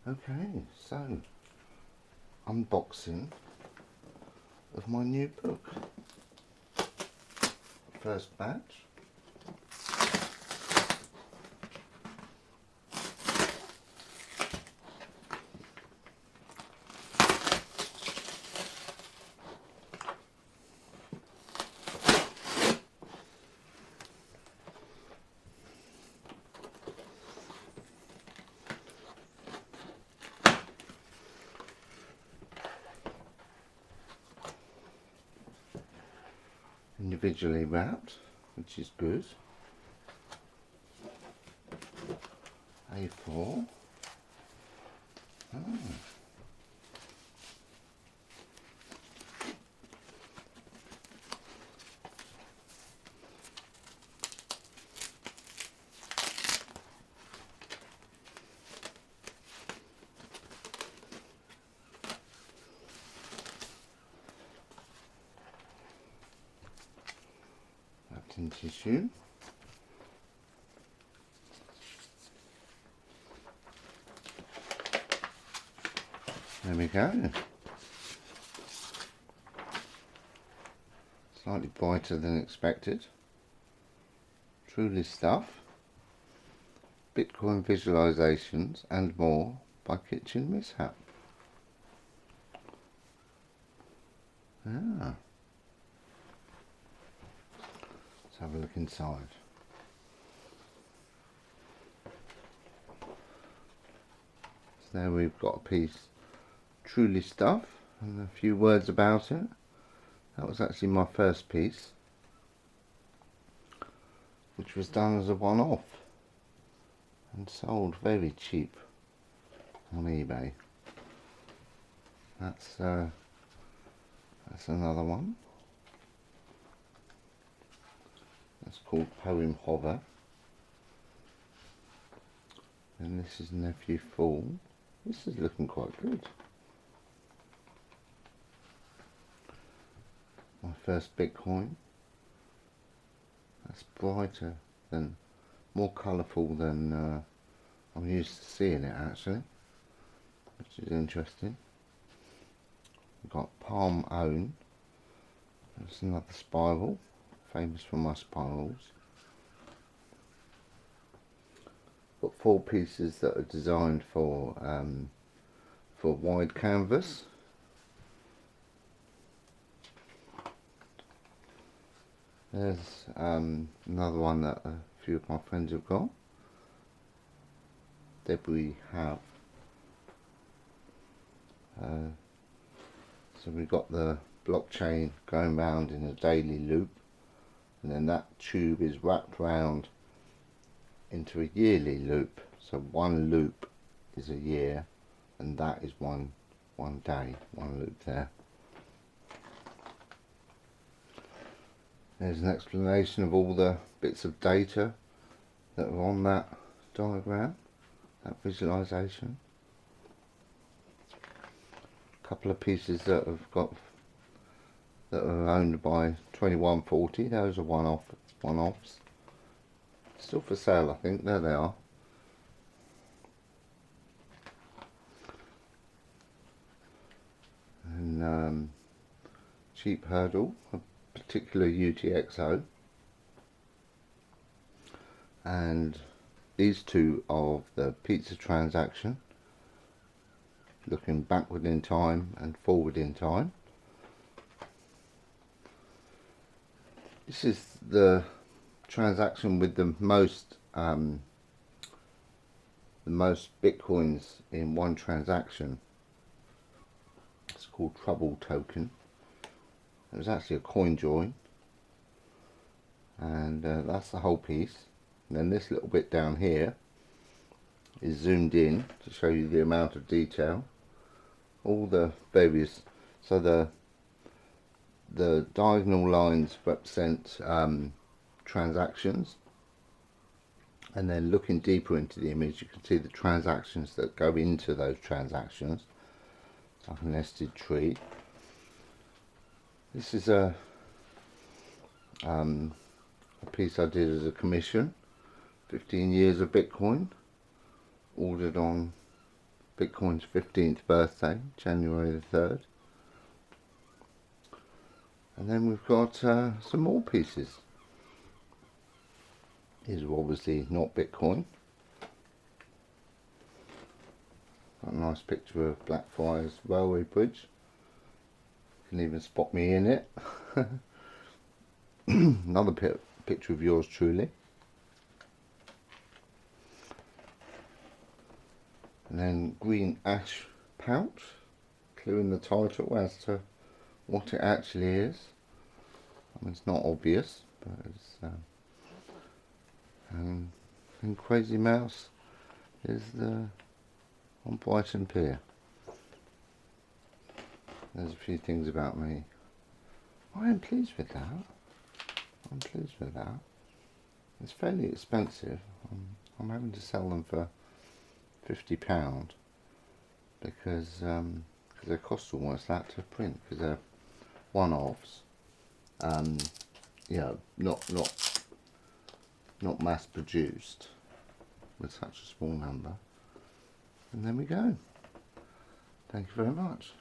Okay, so unboxing of my new book. First batch. Individually wrapped, which is good. A4. Oh. Wrapped in tissue. There we go. Slightly brighter than expected. TrulyStuff, Bitcoin visualizations and more by Kitchen Mishap. Ah. Let's have a look inside. So there we've got a piece, TrulyStuff, and a few words about it. That was actually my first piece, which was done as a one-off and sold very cheap on eBay. That's another one. That's called Poem Hover. And this is Nephew Fool. This is looking quite good. My first Bitcoin. That's brighter than, more colourful than I'm used to seeing it actually, which is interesting. We've got Palm Own. That's another spiral, famous for my spirals. Got 4 pieces that are designed for wide canvas. There's another one that a few of my friends have got. Debris have. So we've got the blockchain going round in a daily loop, and then that tube is wrapped round into a yearly loop. So one loop is a year, and that is one day, one loop there. There's an explanation of all the bits of data that are on that diagram, that visualization. A couple of pieces that have got that are owned by 2140. Those are one-offs. Still for sale, I think. There they are. And cheap hurdle, a particular UTXO. And these two of the pizza transaction, looking backward in time and forward in time. This is the transaction with the most bitcoins in one transaction. It's called Trouble Token. It was actually a coin join, and that's the whole piece. And then this little bit down here is zoomed in to show you the amount of detail. All the various, so the diagonal lines represent transactions, and then looking deeper into the image you can see the transactions that go into those transactions, like a nested tree. This is a piece I did as a commission, 15 years of Bitcoin, ordered on Bitcoin's 15th birthday, January the 3rd. And then we've got some more pieces. These are obviously not Bitcoin. Got a nice picture of Blackfriars Railway Bridge. You can even spot me in it. Another picture of yours truly. And then green ash pouch, cluing the title as to what it actually is. I mean, it's not obvious, but it's and Crazy Mouse is the on Brighton Pier. There's a few things about me. I am pleased with that. I'm pleased with that. It's fairly expensive. I'm having to sell them for £50 because they cost almost that to print, because they're one-offs. Yeah, not mass produced with such a small number. And there we go. Thank you very much.